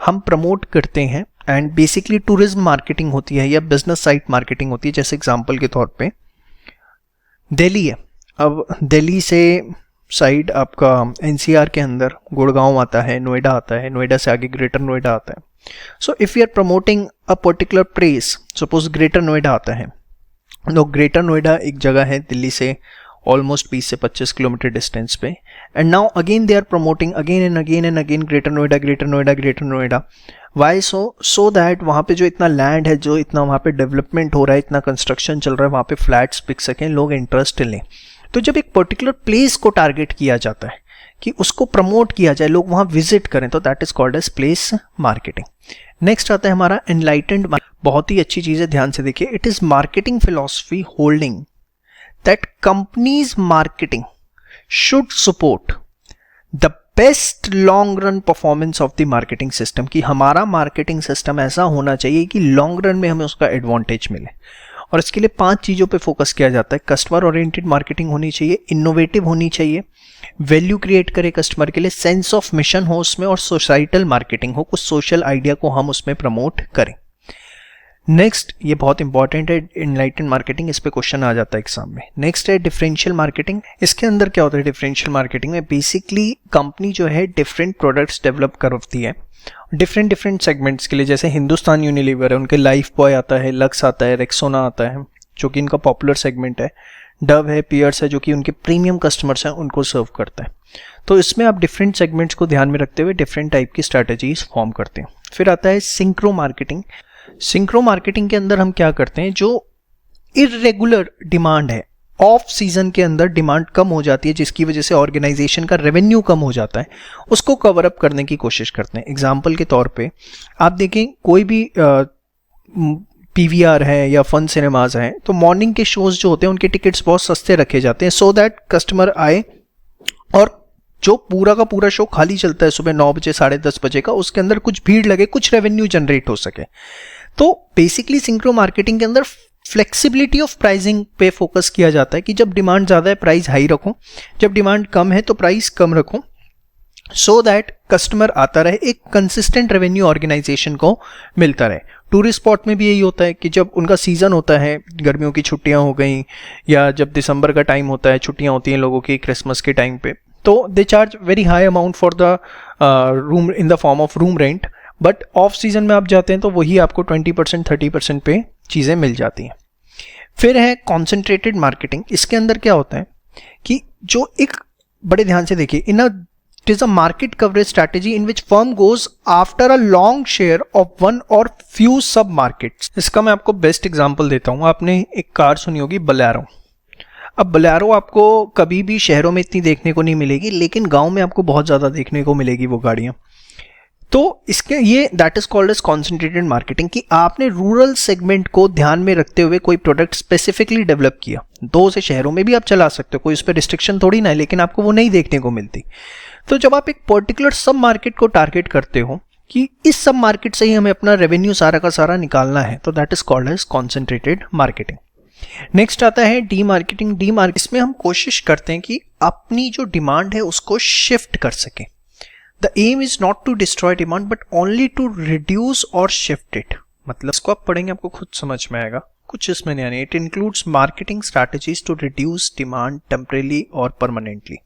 हम प्रमोट करते हैं एंड बेसिकली टूरिज्म मार्केटिंग होती है या बिजनेस साइट मार्केटिंग होती है। जैसे एग्जांपल के तौर पे दिल्ली है, अब दिल्ली से साइड आपका एनसीआर के अंदर गुड़गांव आता है, नोएडा आता है, नोएडा से आगे ग्रेटर नोएडा आता है। So if you are promoting a particular place, suppose greater Noida आता है, तो ग्रेटर नोएडा एक जगह है दिल्ली से ऑलमोस्ट 20 से 25 किलोमीटर डिस्टेंस पे, and now again they are promoting again and again greater Noida. Why so that वहाँ पे जो इतना लैंड है, जो इतना वहाँ पे डेवलपमेंट हो रहा है, इतना कंस्ट्रक्शन चल रहा है, वहाँ पे फ्लैट्स बिक सकें, लोग इंटरेस्ट लें। तो जब एक पर्टिकुलर प्लेस को टारगेट किया जाता है कि उसको प्रमोट किया जाए, लोग वहाँ विजिट करें, तो that is called as place marketing. Next आता है हमारा एनलाइटेंड। बहुत ही अच्छी चीज़ है, ध्यान से देखिए। It is marketing philosophy holding that companies marketing should support the best long run performance of the marketing system, कि हमारा मार्केटिंग सिस्टम ऐसा होना चाहिए कि लॉन्ग रन में हमें उसका एडवांटेज मिले। और इसके लिए 5 चीज़ों पे फोकस किया जाता है। कस्टमर ओरिएंटेड मार्केटिंग होनी चाहिए, इनोवेटिव होनी चाहिए, वैल्यू क्रिएट करे कस्टमर के लिए, सेंस ऑफ मिशन हो उसमें, और सोसाइटल मार्केटिंग हो, कुछ सोशल आइडिया को हम उसमें प्रमोट करें। नेक्स्ट, ये बहुत इंपॉर्टेंट है, इनलाइटेंड मार्केटिंग, इस पे क्वेश्चन आ जाता है एग्जाम में। नेक्स्ट है डिफरेंशियल मार्केटिंग। इसके अंदर क्या होता है डिफरेंशियल मार्केटिंग में, बेसिकली कंपनी जो है डिफरेंट प्रोडक्ट्स डेवलप करती है डिफरेंट सेगमेंट्स के लिए। जैसे हिंदुस्तान यूनिलीवर है, उनके लाइफ बॉय आता है, लक्स आता है, रेक्सोना आता है, जो कि इनका पॉपुलर सेगमेंट है। डव है, पियर्स है, जो कि उनके प्रीमियम कस्टमर्स हैं, उनको सर्व करता है। तो इसमें आप डिफरेंट सेगमेंट्स को ध्यान में रखते हुए डिफरेंट टाइप की स्ट्रैटेजीज फॉर्म करते हैं। फिर आता है सिंक्रो मार्केटिंग। सिंक्रो मार्केटिंग के अंदर हम क्या करते हैं, जो इर्रेगुलर डिमांड है ऑफ सीजन के अंदर डिमांड कम हो जाती है, जिसकी वजह से ऑर्गेनाइजेशन का रेवेन्यू कम हो जाता है, उसको कवर अप करने की कोशिश करते हैं। एग्जाम्पल के तौर पे आप देखें, कोई भी पीवीआर है या फन सिनेमाज हैं, तो मॉर्निंग के शोज जो होते हैं उनके टिकट्स बहुत सस्ते रखे जाते हैं, सो दैट कस्टमर आए और जो पूरा का पूरा शो खाली चलता है सुबह 9 बजे 10:30 बजे का, उसके अंदर कुछ भीड़ लगे, कुछ रेवेन्यू जनरेट हो सके। तो बेसिकली सिंक्रो मार्केटिंग के अंदर फ्लेक्सिबिलिटी ऑफ प्राइसिंग पे फोकस किया जाता है कि जब डिमांड ज़्यादा है प्राइस हाई रखो, जब डिमांड कम है तो प्राइस कम रखो, सो दैट कस्टमर आता रहे, एक कंसिस्टेंट रेवेन्यू ऑर्गेनाइजेशन को मिलता रहे। टूरिस्ट स्पॉट में भी यही होता है कि जब उनका सीज़न होता है, गर्मियों की छुट्टियां हो गई या जब दिसंबर का टाइम होता है, छुट्टियां होती हैं लोगों की क्रिसमस के टाइम पे, तो they charge very high amount for the room in the form of room rent, but off season में आप जाते हैं तो वही आपको 20% 30% पे चीज़ें मिल जाती हैं। फिर है कॉन्सेंट्रेटेड मार्केटिंग। इसके अंदर क्या होता है कि जो एक, बड़े ध्यान से देखिए, it is a market coverage strategy in which firm goes after a long share of one और फ्यू सब मार्केट्स। इसका मैं आपको बेस्ट एग्जांपल देता हूं। आपने एक कार सुनी होगी बोलेरो। अब बोलेरो आपको कभी भी शहरों में इतनी देखने को नहीं मिलेगी, लेकिन गांव में आपको बहुत ज़्यादा देखने को मिलेगी वो गाड़ियाँ। तो इसके ये that is called as concentrated marketing, कि आपने रूरल सेगमेंट को ध्यान में रखते हुए कोई प्रोडक्ट स्पेसिफिकली डेवलप किया। दो से शहरों में भी आप चला सकते हो, कोई उस पर रिस्ट्रिक्शन थोड़ी ना है, लेकिन आपको वो नहीं देखने को मिलती। तो जब आप एक पर्टिकुलर सब मार्केट को टारगेट करते हो कि इस सब मार्केट से ही हमें अपना रेवेन्यू सारा का सारा निकालना है, तो that is called as concentrated marketing. Next आता है डी मार्केटिंग। डी मार्केट, इसमें हम कोशिश करते हैं कि अपनी जो डिमांड है उसको शिफ्ट कर सकें। The aim is not to destroy demand but only to reduce or shift it। मतलब इसको आप पढ़ेंगे आपको खुद समझ में आएगा, कुछ इसमें नहीं आने। It includes marketing strategies to reduce demand temporarily or permanently।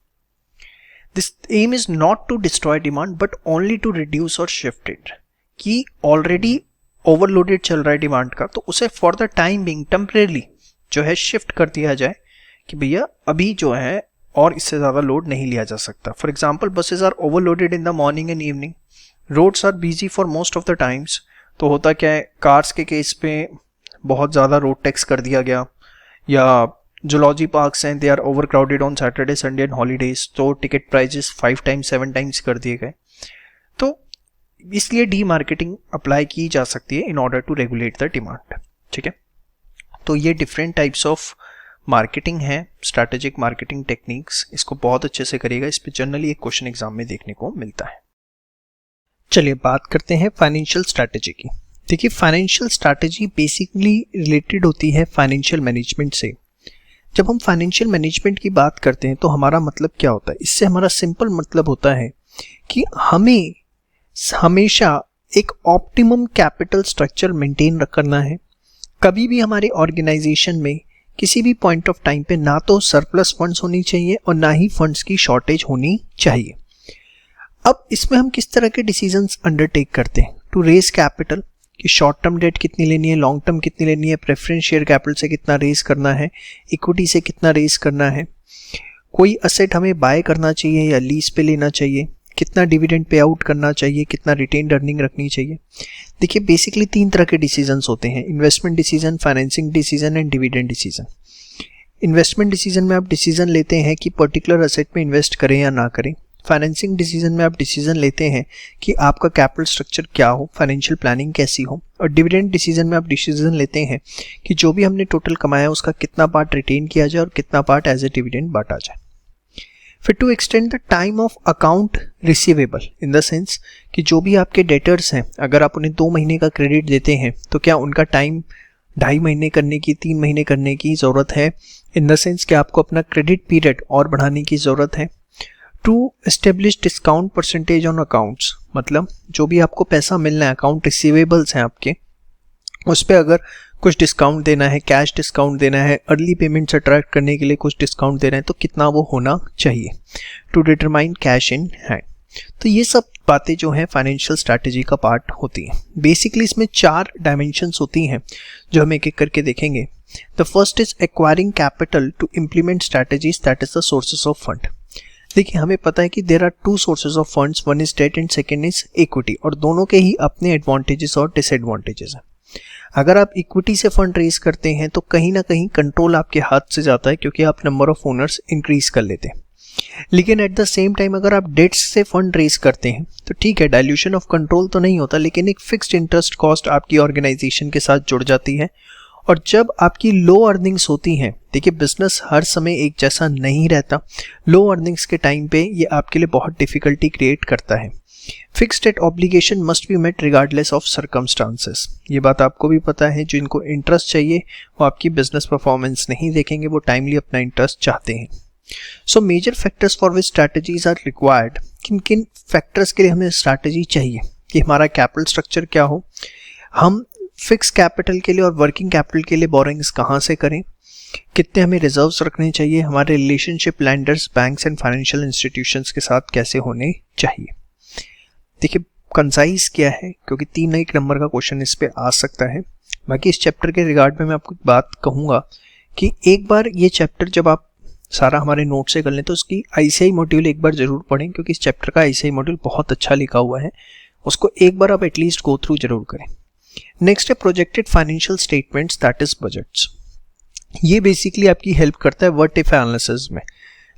This aim is not to destroy demand but only to reduce or shift it। कि ऑलरेडी ओवरलोडेड चल रहा है डिमांड का, तो उसे for the time being temporarily जो है शिफ्ट कर दिया जाए कि भैया अभी जो है और इससे ज़्यादा लोड नहीं लिया जा सकता। For example, buses are overloaded in the morning and evening, roads are busy for most of the times. तो होता क्या है, कार्स के केस पे बहुत ज़्यादा रोड टैक्स कर दिया गया, या जूलॉजी पार्क्स हैं, they are overcrowded on Saturday Sunday and holidays, तो टिकट प्राइजेस 5 टाइम्स 7 टाइम्स कर दिए गए। तो इसलिए डी मार्केटिंग अप्लाई की जा सकती है in order to regulate the demand. ठीक है, तो ये डिफरेंट टाइप्स ऑफ मार्केटिंग है, स्ट्रैटेजिक मार्केटिंग टेक्निक्स। इसको बहुत अच्छे से करिएगा, इस पे जनरली एक क्वेश्चन एग्जाम में देखने को मिलता है। चलिए बात करते हैं फाइनेंशियल स्ट्रैटेजी की। देखिए, फाइनेंशियल स्ट्रैटेजी बेसिकली रिलेटेड होती है फाइनेंशियल मैनेजमेंट से। जब हम फाइनेंशियल मैनेजमेंट की बात करते हैं तो हमारा मतलब क्या होता है? इससे हमारा सिंपल मतलब होता है कि हमें हमेशा एक ऑप्टिमम कैपिटल स्ट्रक्चर मेंटेन करना है। कभी भी हमारे ऑर्गेनाइजेशन में किसी भी पॉइंट ऑफ टाइम पे ना तो सरप्लस फंड्स होनी चाहिए और ना ही फंड्स की शॉर्टेज होनी चाहिए। अब इसमें हम किस तरह के डिसीजंस अंडरटेक करते हैं टू रेज कैपिटल, कि शॉर्ट टर्म डेट कितनी लेनी है, लॉन्ग टर्म कितनी लेनी है, प्रेफरेंस शेयर कैपिटल से कितना रेज करना है, इक्विटी से कितना रेज करना है, कोई असेट हमें बाय करना चाहिए या लीज पे लेना चाहिए, कितना डिविडेंड पे आउट करना चाहिए, कितना रिटेन्ड अर्निंग रखनी चाहिए। देखिए, बेसिकली 3 तरह के डिसीजंस होते हैं: investment decision, financing decision and dividend decision. Investment decision में आप डिसीजन लेते हैं कि पर्टिकुलर असेट में इन्वेस्ट करें या ना करें। फाइनेंसिंग डिसीजन में आप डिसीजन लेते हैं कि आपका कैपिटल स्ट्रक्चर क्या हो, फाइनेंशियल प्लानिंग कैसी हो। और डिविडेंड डिसीजन में आप डिसीजन लेते हैं कि जो भी हमने टोटल कमाया उसका कितना पार्ट रिटेन किया जाए और कितना पार्ट एज ए डिविडेंड बांटा जाए। फिर to extend the time of account receivable, in the sense कि जो भी आपके डेटर्स हैं, अगर आप उन्हें 2 महीने का क्रेडिट देते हैं तो क्या उनका टाइम 2.5 महीने करने की, 3 महीने करने की ज़रूरत है, इन द सेंस कि आपको अपना क्रेडिट पीरियड और बढ़ाने की ज़रूरत है। To establish discount percentage on accounts, मतलब जो भी आपको पैसा मिलना है, अकाउंट रिसीवेबल्स हैं आपके, उस पर अगर कुछ डिस्काउंट देना है, कैश डिस्काउंट देना है, अर्ली पेमेंट्स अट्रैक्ट करने के लिए कुछ डिस्काउंट देना है, तो कितना वो होना चाहिए। To determine cash in hand. तो ये सब बातें जो हैं फाइनेंशियल स्ट्रैटेजी का पार्ट होती हैं। बेसिकली इसमें 4 डायमेंशंस होती हैं जो हम एक एक करके देखेंगे। The first is acquiring capital to implement strategies, that is the sources of fund. देखिए, हमें पता है कि there are 2 sources of funds, one is debt and second is equity, और दोनों के ही अपने एडवांटेजेस और डिसएडवांटेजेस हैं। अगर आप इक्विटी से फंड रेज करते हैं तो कहीं ना कहीं कंट्रोल आपके हाथ से जाता है, क्योंकि आप नंबर ऑफ ओनर्स इंक्रीज कर लेते हैं। लेकिन एट द सेम टाइम अगर आप डेट्स से फंड रेज करते हैं तो ठीक है, डाइल्यूशन ऑफ कंट्रोल तो नहीं होता, लेकिन एक फिक्स्ड इंटरेस्ट कॉस्ट आपकी ऑर्गेनाइजेशन के साथ जुड़ जाती है। और जब आपकी लो अर्निंग्स होती हैं, देखिए बिजनेस हर समय एक जैसा नहीं रहता, लो अर्निंग्स के टाइम पे ये आपके लिए बहुत डिफिकल्टी क्रिएट करता है। Fixed debt obligation must be met regardless of circumstances. ये बात आपको भी पता है, जिनको इंटरेस्ट चाहिए वो आपकी बिजनेस परफॉर्मेंस नहीं देखेंगे, वो टाइमली अपना इंटरेस्ट चाहते हैं। So major factors for which strategies are required, किन किन फैक्टर्स के लिए हमें स्ट्रैटेजी चाहिए कि हमारा कैपिटल स्ट्रक्चर क्या हो, हम फिक्स कैपिटल के लिए और वर्किंग कैपिटल के लिए बोरिंग्स कहाँ से करें, कितने हमें रिजर्व्स रखने चाहिए, हमारे relationship landers, banks and financial institutions के साथ कैसे होने चाहिए। देखिए कंसाइज क्या है, क्योंकि 3 नंबर का क्वेश्चन इस पे आ सकता है। बाकी इस चैप्टर के रिगार्ड में मैं आपको बात कहूँगा कि एक बार ये चैप्टर जब आप सारा हमारे नोट से कर लें तो उसकी ICI मॉड्यूल एक बार जरूर पढ़ें, क्योंकि इस चैप्टर का ICI मॉड्यूल बहुत अच्छा लिखा हुआ है, उसको एक बार आप एटलीस्ट गो थ्रू जरूर करें। नेक्स्ट है projected financial statements, that is budgets. ये बेसिकली आपकी हेल्प करता है व्हाट इफ एनालिसिस में।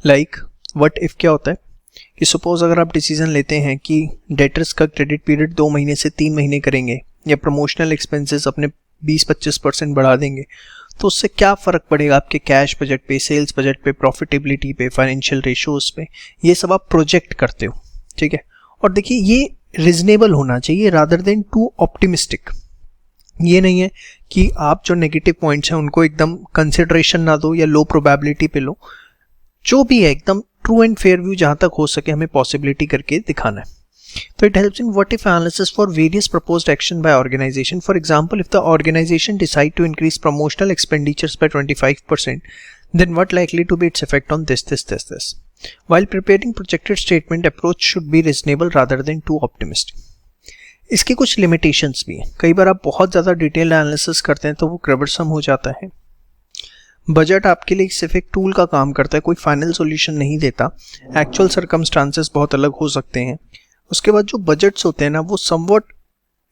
लाइक व्हाट इफ क्या होता है कि सपोज अगर आप डिसीजन लेते हैं कि डेटर्स का क्रेडिट पीरियड 2 महीने से 3 महीने करेंगे, या प्रमोशनल एक्सपेंसेस अपने 20-25% बढ़ा देंगे, तो उससे क्या फ़र्क पड़ेगा आपके कैश बजट पे, सेल्स बजट पे, प्रॉफिटेबिलिटी पे, फाइनेंशियल रेशियोज पे। ये सब आप प्रोजेक्ट करते हो, ठीक है। और देखिए ये रिजनेबल होना चाहिए रादर देन टू ऑप्टिमिस्टिक। ये नहीं है कि आप जो नेगेटिव पॉइंट्स हैं उनको एकदम कंसिडरेशन ना दो या लो प्रोबेबिलिटी पे लो, जो भी है एकदम ट्रू एंड फेयर व्यू जहाँ तक हो सके हमें पॉसिबिलिटी करके दिखाना है। So it helps in what if analysis for various proposed action by organization. For example, if the organization decide to increase promotional expenditures by 25%, then what likely to be its effect on this. While preparing projected statement, approach should be reasonable rather than too optimistic. इसके कुछ लिमिटेशंस भी हैं। कई बार आप बहुत ज़्यादा डिटेल एनालिसिस करते हैं तो वो क्रबरसम हो जाता है। बजट आपके लिए सिर्फ एक टूल का काम करता है, कोई फाइनल सॉल्यूशन नहीं देता। एक्चुअल सर्कमस्टांसेस बहुत अलग हो सकते हैं। उसके बाद जो बजट्स होते हैं ना, वो समवट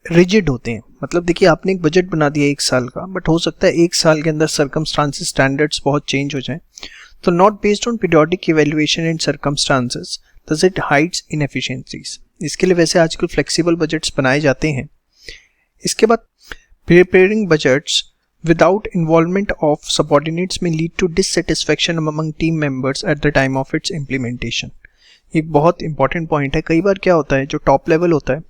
रिजिड होते हैं। मतलब देखिए आपने एक बजट बना दिया 1 साल का, बट हो सकता है 1 साल के अंदर सर्कमस्टांसेस, स्टैंडर्ड्स बहुत चेंज हो जाएं। तो not based on periodic evaluation and circumstances thus it hides inefficiencies. इसके लिए वैसे आजकल फ्लेक्सिबल बजट्स बनाए जाते हैं। इसके बाद preparing budgets without involvement of subordinates may lead to dissatisfaction among team members at the time of its implementation. एक बहुत इंपॉर्टेंट पॉइंट है। कई बार क्या होता है, जो टॉप लेवल होता है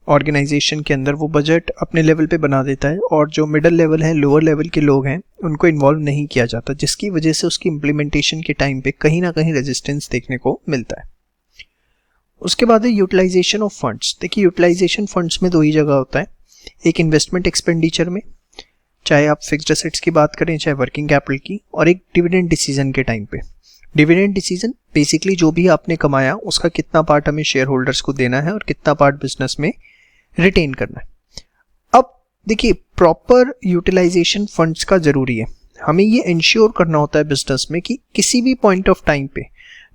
ऑर्गेनाइजेशन के अंदर वो बजट अपने लेवल पे बना देता है, और जो मिडिल लेवल है, लोअर लेवल के लोग हैं, उनको इन्वॉल्व नहीं किया जाता, जिसकी वजह से उसकी इम्प्लीमेंटेशन के टाइम पे कहीं ना कहीं रेजिस्टेंस देखने को मिलता है। उसके बाद है यूटिलाइजेशन ऑफ फंड्स। देखिए यूटिलाइजेशन फंड्स में 2 ही जगह होता है, एक इन्वेस्टमेंट एक्सपेंडिचर में, चाहे आप फिक्स्ड एसेट्स की बात करें चाहे वर्किंग कैपिटल की, और एक डिविडेंड डिसीजन के टाइम पे। डिविडेंड डिसीजन बेसिकली जो भी आपने कमाया उसका कितना पार्ट हमें शेयर होल्डर्स को देना है और कितना पार्ट बिजनेस में रिटेन करना है। अब देखिए प्रॉपर यूटिलाइजेशन फंड्स का जरूरी है। हमें ये इंश्योर करना होता है बिजनेस में कि किसी भी पॉइंट ऑफ टाइम पे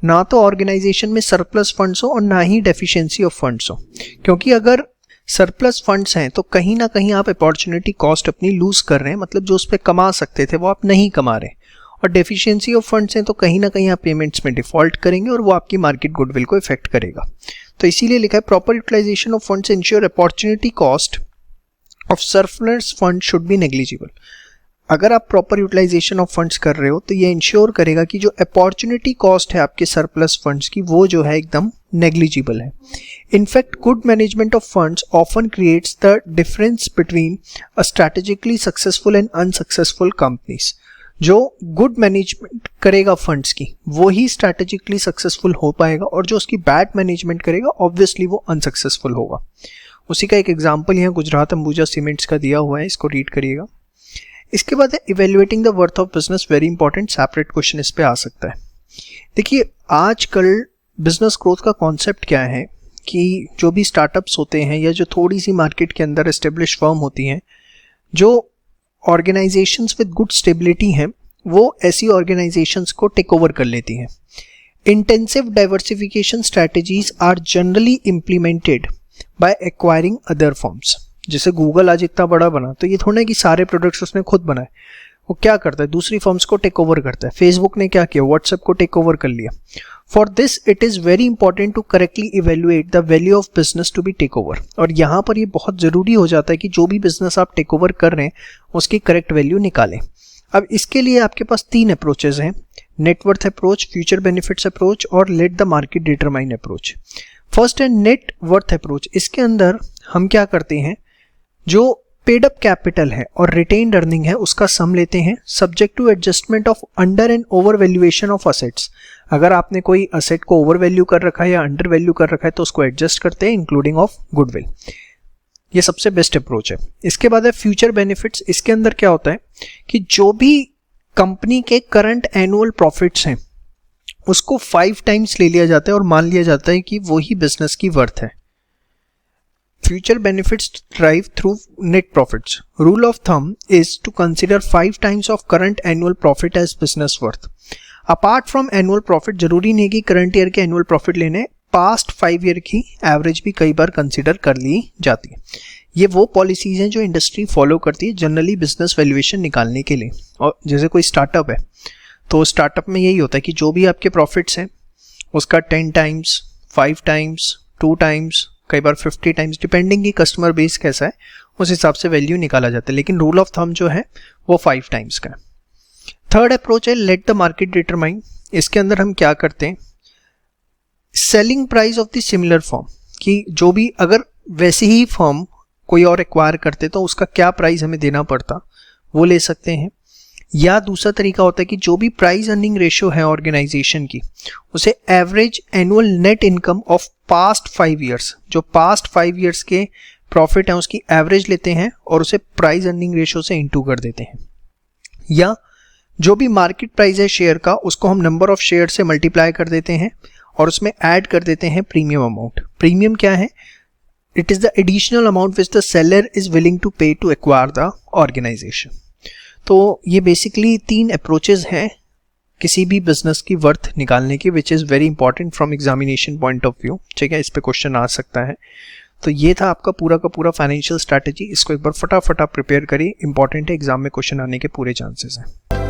ना तो ऑर्गेनाइजेशन में सरप्लस फंड्स हो और ना ही डेफिशिएंसी ऑफ फंड्स हो, क्योंकि अगर सरप्लस फंड्स हैं तो कहीं ना कहीं आप अपॉर्चुनिटी कॉस्ट अपनी लूज कर रहे हैं। मतलब जो उस पर कमा सकते थे वो आप नहीं कमा रहे, और डेफिशिएंसी ऑफ फंड्स हैं तो कहीं ना कहीं आप पेमेंट्स में डिफॉल्ट करेंगे और वो आपकी मार्केट गुडविल को इफेक्ट करेगा। तो इसीलिए लिखा है proper utilization of funds ensure opportunity cost of surplus fund should be negligible. अगर आप प्रॉपर यूटिलाइजेशन ऑफ फंड्स कर रहे हो तो ये इंश्योर करेगा कि जो अपॉर्चुनिटी कॉस्ट है आपके सरप्लस फंड्स की वो जो है एकदम नेग्लिजिबल है। In fact good management of funds often creates the difference between a strategically successful and unsuccessful companies. जो गुड मैनेजमेंट करेगा फंड्स की वो ही स्ट्रैटेजिकली सक्सेसफुल हो पाएगा, और जो उसकी बैड मैनेजमेंट करेगा ऑब्वियसली वो अनसक्सेसफुल होगा। उसी का एक एग्जाम्पल यहाँ गुजरात अंबुजा सीमेंट्स का दिया हुआ है, इसको रीड करिएगा। इसके बाद है evaluating the worth of business, very important, separate question इस पे आ सकता है। देखिए आजकल बिजनेस ग्रोथ का कॉन्सेप्ट क्या है कि जो भी स्टार्टअप्स होते हैं या जो थोड़ी सी मार्केट के अंदर एस्टेब्लिश फर्म होती हैं, जो ऑर्गेनाइजेशंस विद गुड स्टेबिलिटी हैं, वो ऐसी ऑर्गेनाइजेशंस को टेक ओवर कर लेती हैं। Intensive diversification strategies are generally implemented by acquiring other firms. जैसे गूगल आज इतना बड़ा बना, तो ये थोड़ा है कि सारे प्रोडक्ट्स उसने खुद बनाए, वो क्या करता है दूसरी फर्म्स को टेक ओवर करता है। फेसबुक ने क्या किया, व्हाट्सएप को टेक ओवर कर लिया। For this it is very important to correctly evaluate the value of business to be take over. और यहाँ पर ये बहुत ज़रूरी हो जाता है कि जो भी बिजनेस आप टेक ओवर कर रहे हैं उसकी करेक्ट वैल्यू निकालें। अब इसके लिए आपके पास 3 अप्रोचेज हैं, net worth approach, future benefits approach और let the market determine approach. First है नेट वर्थ अप्रोच। इसके अंदर हम क्या करते हैं, जो पेड अप कैपिटल है और रिटेन्ड अर्निंग है उसका सम लेते हैं, subject to adjustment of under and over valuation of assets. अगर आपने कोई असेट को ओवर वैल्यू कर रखा है या अंडर वैल्यू कर रखा है तो उसको एडजस्ट करते हैं, इंक्लूडिंग ऑफ गुडविल। ये सबसे बेस्ट अप्रोच है। इसके बाद है फ्यूचर बेनिफिट्स। इसके अंदर क्या होता है कि जो भी कंपनी के करंट एनुअल प्रॉफिट्स हैं उसको 5 टाइम्स ले लिया जाता है और मान लिया जाता है कि वो ही बिजनेस की वर्थ है। Future benefits derive through net profits. Rule of thumb is to consider 5 times of current annual profit as business worth. Apart from annual profit, जरूरी नहीं कि करंट ईयर के annual profit लेने, पास्ट 5 ईयर की एवरेज भी कई बार कंसिडर कर ली जाती है। ये वो पॉलिसीज हैं जो इंडस्ट्री फॉलो करती है जनरली बिजनेस वैल्यूएशन निकालने के लिए। और जैसे कोई स्टार्टअप है तो स्टार्टअप में यही होता है कि जो भी आपके प्रॉफिट्स हैं उसका 10 टाइम्स, 5 टाइम्स, 2 टाइम्स, कई बार 50 टाइम्स, डिपेंडिंग की कस्टमर बेस कैसा है उस हिसाब से वैल्यू निकाला जाता है, लेकिन रूल ऑफ थंब जो है वो 5 टाइम्स का है। थर्ड अप्रोच है लेट द मार्केट डिटरमाइन। इसके अंदर हम क्या करते हैं, selling price of the similar firm, कि जो भी अगर वैसी ही फर्म कोई और एक्वायर करते तो उसका क्या प्राइस हमें देना पड़ता वो ले सकते हैं। या दूसरा तरीका होता है कि जो भी प्राइस अर्निंग रेशियो है ऑर्गेनाइजेशन की उसे average annual net income of past 5 years, जो पास्ट 5 ईयर्स के प्रॉफिट हैं उसकी एवरेज लेते हैं और उसे प्राइस अर्निंग रेशियो से इंटू कर देते हैं। या जो भी मार्केट प्राइस है शेयर का उसको हम नंबर ऑफ शेयर से मल्टीप्लाई कर देते हैं और उसमें ऐड कर देते हैं प्रीमियम अमाउंट। प्रीमियम क्या है, it is the additional amount which the seller is willing to pay to acquire the organization. तो ये बेसिकली 3 अप्रोचेज हैं किसी भी बिजनेस की वर्थ निकालने की, which is very important from examination point of view. ठीक है, इस पे क्वेश्चन आ सकता है। तो ये था आपका पूरा का पूरा फाइनेंशियल स्ट्रैटेजी। इसको एक बार फटाफट आप प्रिपेयर करिए, इंपॉर्टेंट है, एग्जाम में क्वेश्चन आने के पूरे चांसेस हैं।